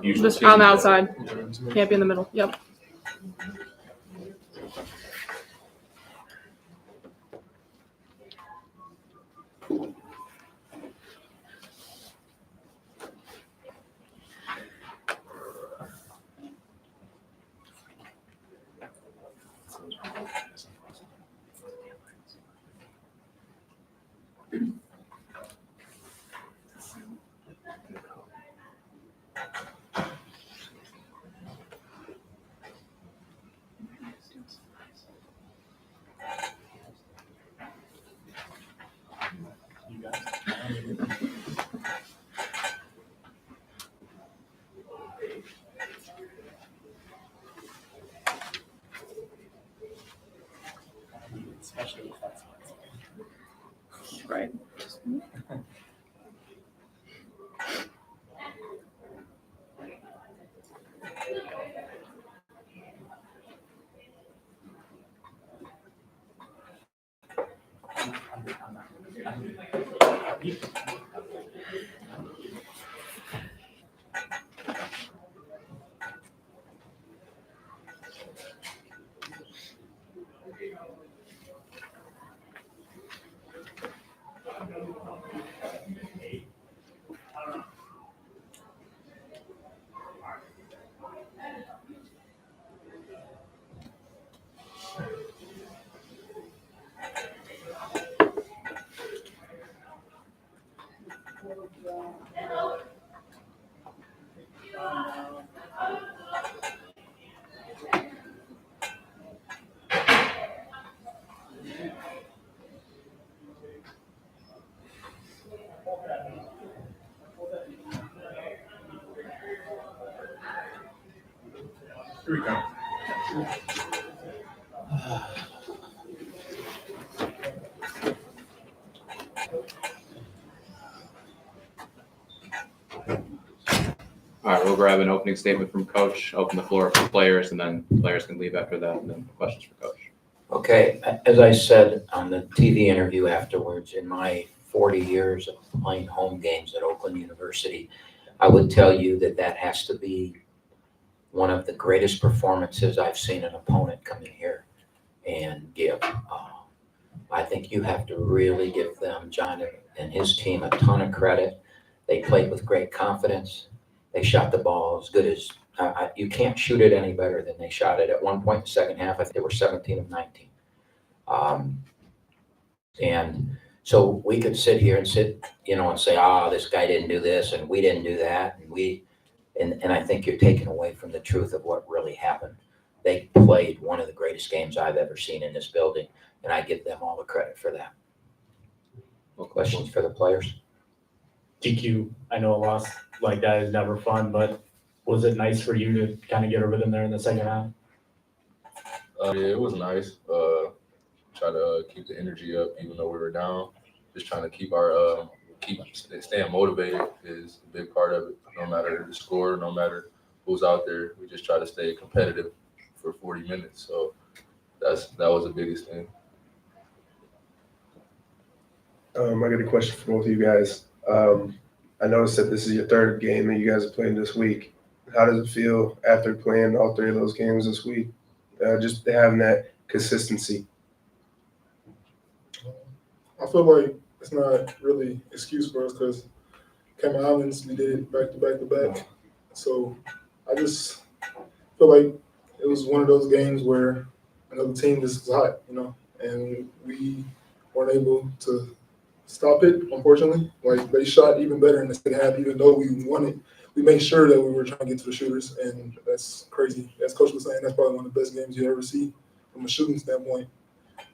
usual Just on the team. outside. Can't be in the middle. Yep. Right. Here we go. All right, we'll grab an opening statement from Coach, open the floor for players, and then players can leave after that, and then questions for Coach. Okay, as I said on the TV interview afterwards, in my 40 years of playing home games at Oakland University, I would tell you that that has to be one of the greatest performances I've seen an opponent come in here and give. I think you have to really give them, John and his team, a ton of credit. They played with great confidence. They shot the ball as good as you can't shoot it any better than they shot it. At one point in the second half, I think they were 17 of 19. And so we could sit here and say, this guy didn't do this and we didn't do that. And I think you're taking away from the truth of what really happened. They played one of the greatest games I've ever seen in this building, and I give them all the credit for that. Questions for the players? DQ, I know a loss like that is never fun, but was it nice for you to kind of get a rhythm there in the second half? Yeah, it was nice. Try to keep the energy up, even though we were down. Just trying to keep our staying motivated is a big part of it. No matter the score, no matter who's out there, we just try to stay competitive for 40 minutes. So that was the biggest thing. I got a question for both of you guys. I noticed that this is your third game that you guys are playing this week. How does it feel after playing all three of those games this week? Just having that consistency. I feel like it's not really an excuse for us because Cayman Islands, we did it back to back to back. So I just feel like it was one of those games where another team just was hot, and we weren't able to stop it, unfortunately. Like, they shot even better in the second half, even though we won it. We made sure that we were trying to get to the shooters, and that's crazy. As Coach was saying, that's probably one of the best games you ever see from a shooting standpoint.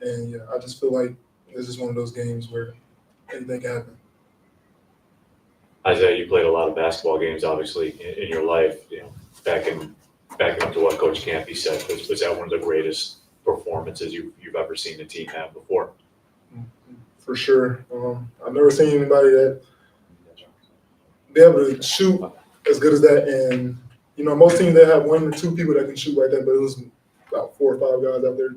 And, yeah, I just feel like it's just one of those games where anything can happen. Isaiah, you played a lot of basketball games, obviously, in your life. Backing up to what Coach Campy said, was that one of the greatest performances you've ever seen a team have before? For sure. I've never seen anybody that be able to shoot as good as that. And, most teams that have one or two people that can shoot like that, but it was about 4 or 5 guys out there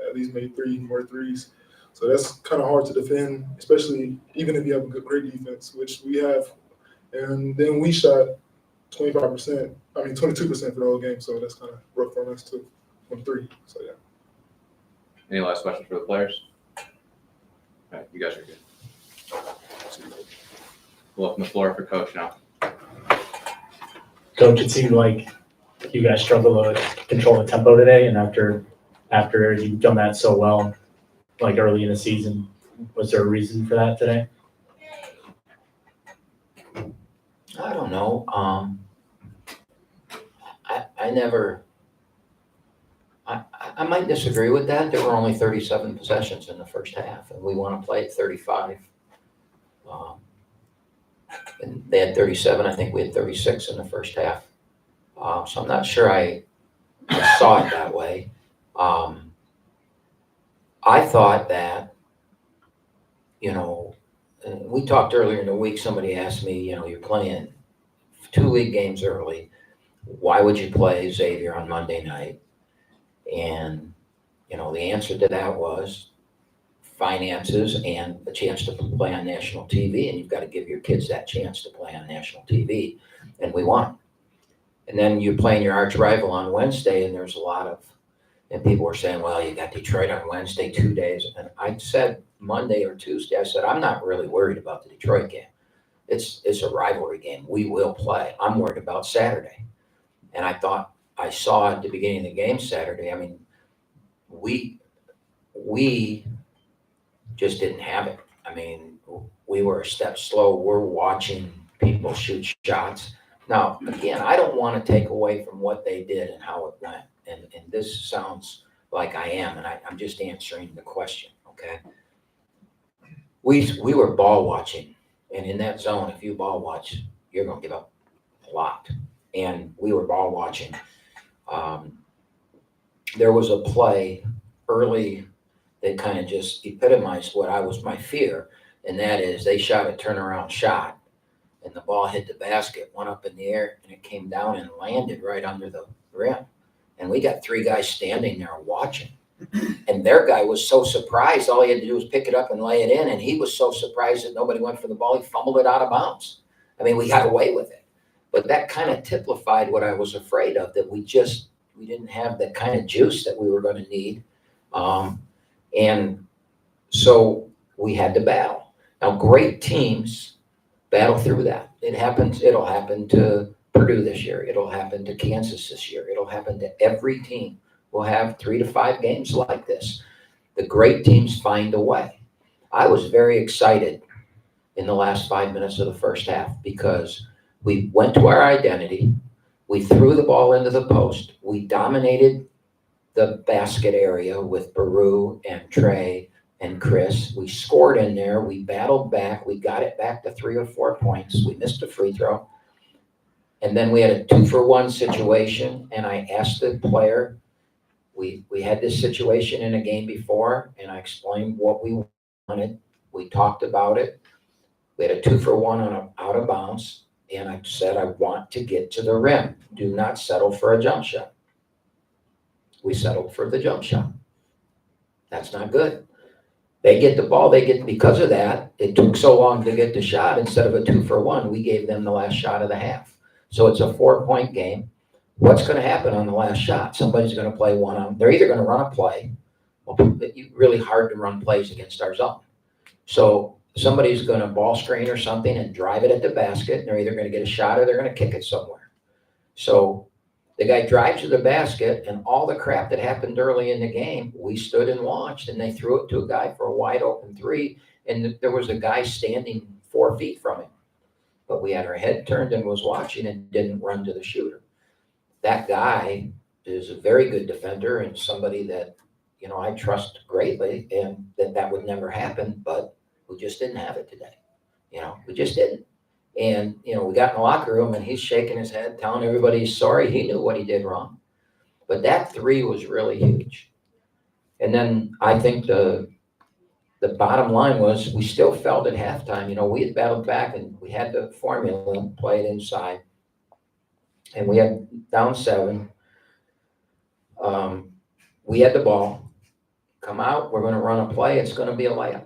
at least made 3 more threes. So that's kind of hard to defend, especially even if you have a great defense, which we have. And then we shot 25%. I mean, 22% for the whole game. So that's kind of rough on us too, from 3. So yeah. Any last questions for the players? All right, you guys are good. We'll open the floor for Coach now. Coach, it seemed like you guys struggled to control the tempo today, and after you've done that so well, like early in the season, was there a reason for that today? I don't know. I might disagree with that. There were only 37 possessions in the first half, and we want to play at 35. And they had 37. I think we had 36 in the first half. So I'm not sure I saw it that way. I thought that, we talked earlier in the week, somebody asked me, you're playing 2 league games early. Why would you play Xavier on Monday night? And, the answer to that was finances and a chance to play on national TV. And you've got to give your kids that chance to play on national TV. And we won. And then you're playing your arch rival on Wednesday, and there's a lot of, and people were saying, well, you got Detroit on Wednesday, 2 days. And I said Monday or Tuesday, I said, I'm not really worried about the Detroit game. It's a rivalry game. We will play. I'm worried about Saturday. And I thought I saw at the beginning of the game Saturday, I mean, we just didn't have it. I mean, we were a step slow. We're watching people shoot shots. Now, again, I don't want to take away from what they did and how it went. And this sounds like I am, and I'm just answering the question, okay? We were ball watching, and in that zone, if you ball watch, you're going to give up a lot. And we were ball watching. There was a play early that kind of just epitomized what was my fear, and that is they shot a turnaround shot, and the ball hit the basket, went up in the air, and it came down and landed right under the rim. And we got 3 guys standing there watching. And their guy was so surprised, all he had to do was pick it up and lay it in, and he was so surprised that nobody went for the ball, he fumbled it out of bounds. I mean, we got away with it. But that kind of typified what I was afraid of, that we didn't have the kind of juice that we were going to need. And so we had to battle. Now, great teams battle through that. It'll happen to Purdue this year. It'll happen to Kansas this year. It'll happen to every team. We'll have 3 to 5 games like this. The great teams find a way. I was very excited in the last 5 minutes of the first half because we went to our identity. We threw the ball into the post. We dominated the basket area with Baru and Trey and Chris. We scored in there. We battled back. We got it back to 3 or 4 points. We missed a free throw. And then we had a 2-for-1 situation. And I asked the player, we had this situation in a game before, and I explained what we wanted. We talked about it. We had a 2-for-1 on an out of bounds. And I said, I want to get to the rim. Do not settle for a jump shot. We settled for the jump shot. That's not good. They get the ball. Because of that, it took so long to get the shot. Instead of a 2-for-1, we gave them the last shot of the half. So it's a 4-point game. What's going to happen on the last shot? Somebody's going to play one-on. They're either going to run a play. Well, it's really hard to run plays against our zone. So somebody's going to ball screen or something and drive it at the basket. And they're either going to get a shot or they're going to kick it somewhere. So the guy drives to the basket, and all the crap that happened early in the game, we stood and watched, and they threw it to a guy for a wide open 3. And there was a guy standing 4 feet from him. But we had our head turned and was watching and didn't run to the shooter. That guy is a very good defender and somebody that, I trust greatly, and that would never happen, but we just didn't have it today. We just didn't. And, we got in the locker room and he's shaking his head, telling everybody he's sorry. He knew what he did wrong. But that 3 was really huge. And then I think the bottom line was we still felt at halftime, we had battled back and we had the formula, play it inside. And we had down 7. We had the ball. Come out, we're going to run a play. It's going to be a layup.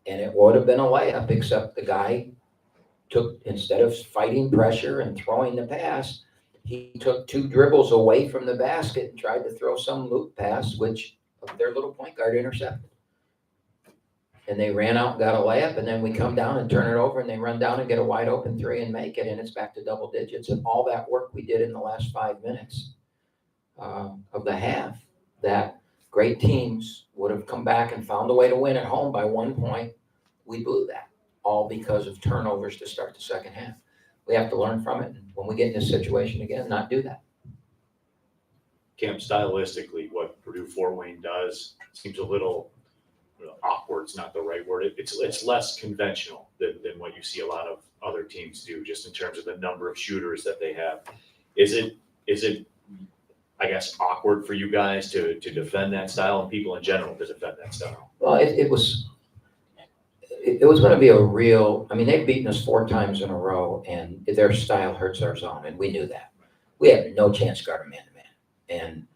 And it would have been a layup, except the guy instead of fighting pressure and throwing the pass, he took 2 dribbles away from the basket and tried to throw some loop pass, which their little point guard intercepted. And they ran out and got a layup, and then we come down and turn it over, and they run down and get a wide open 3 and make it, and it's back to double digits. And all that work we did in the last 5 minutes of the half, that great teams would have come back and found a way to win at home by 1 point. We blew that, all because of turnovers to start the second half. We have to learn from it. And when we get in this situation again, not do that. Cam, stylistically, what Purdue Fort Wayne does seems a little awkward's not the right word. It's less conventional than what you see a lot of other teams do, just in terms of the number of shooters that they have. Is it I guess awkward for you guys to defend that style and people in general to defend that style? Well, it was going to be a real. I mean, they've beaten us 4 times in a row, and their style hurts our zone, and we knew that. We had no chance guarding man-to-man, and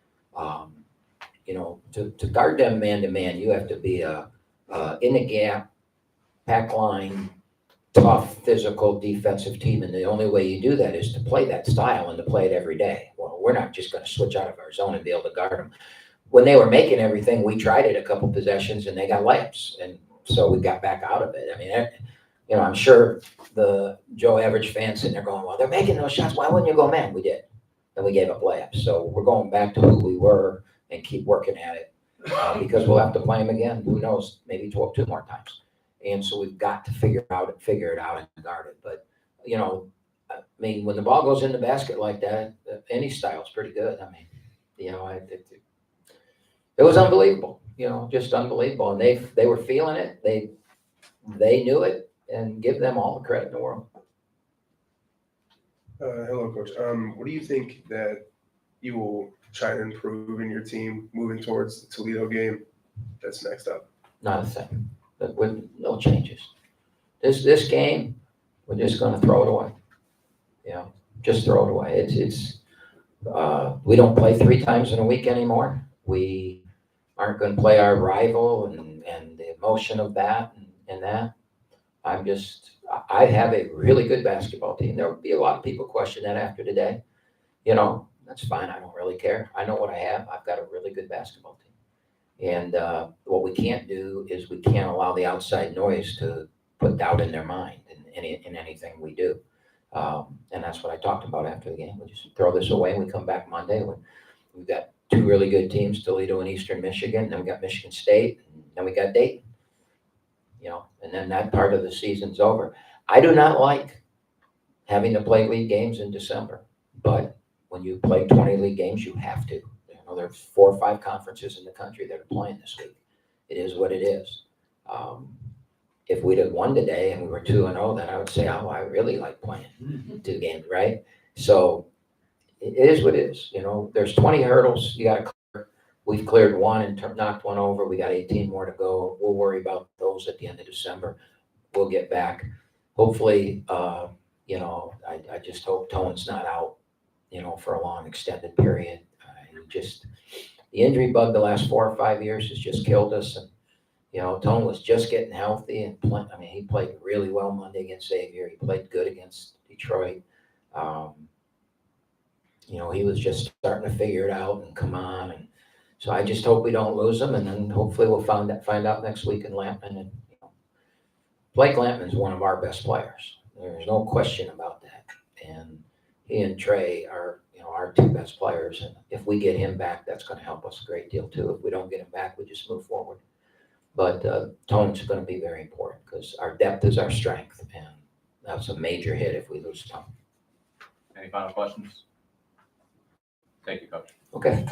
to guard them man-to-man, you have to be in the gap, pack line, tough, physical, defensive team, and the only way you do that is to play that style and to play it every day. Well, we're not just going to switch out of our zone and be able to guard them. When they were making everything, we tried it a couple possessions, and they got layups, and so we got back out of it. I mean, I'm sure the Joe Average fans sitting there going, well, they're making those shots. Why wouldn't you go man? We did. And we gave up layups. So we're going back to who we were and keep working at it because we'll have to play them again. Who knows? Maybe 2 more times. And so we've got to figure it out and guard it. But, I mean, when the ball goes in the basket like that, any style is pretty good. I mean, it was unbelievable, just unbelievable. And they were feeling it. They knew it, and give them all the credit in the world. Hello, Coach. What do you think that you will try to improve in your team moving towards the Toledo game that's next up? Not a thing. But with no changes. This game, we're just going to throw it away. Just throw it away. We don't play 3 times in a week anymore. We aren't going to play our rival and the emotion of that and that. I have a really good basketball team. There will be a lot of people question that after today. That's fine. I don't really care. I know what I have. I've got a really good basketball team. And what we can't do is we can't allow the outside noise to put doubt in their mind in anything we do. And that's what I talked about after the game. We just throw this away and we come back Monday. We've got 2 really good teams, Toledo and Eastern Michigan. Then we got Michigan State. And then we got Dayton. And then that part of the season's over. I do not like having to play league games in December. But when you play 20 league games, you have to. There's 4 or 5 conferences in the country that are playing this week. It is what it is. If we'd have won today and we were 2-0, then I would say, oh, I really like playing 2 games, right? So it is what it is. There's 20 hurdles you got to clear. We've cleared 1 and knocked 1 over. We got 18 more to go. We'll worry about those at the end of December. We'll get back. Hopefully, I just hope Tone's not out, for a long extended period. The injury bug the last 4 or 5 years has just killed us. And, Tone was just getting healthy and he played really well Monday against Xavier. He played good against Detroit. He was just starting to figure it out and come on. And so I just hope we don't lose him. And then hopefully we'll find out next week in Lampman. And Blake Lampman's one of our best players. There's no question about that. And he and Trey are our 2 best players. And if we get him back, that's going to help us a great deal too. If we don't get him back, we just move forward. But Tone's going to be very important because our depth is our strength. And that's a major hit if we lose Tone. Any final questions? Thank you, Coach. Okay.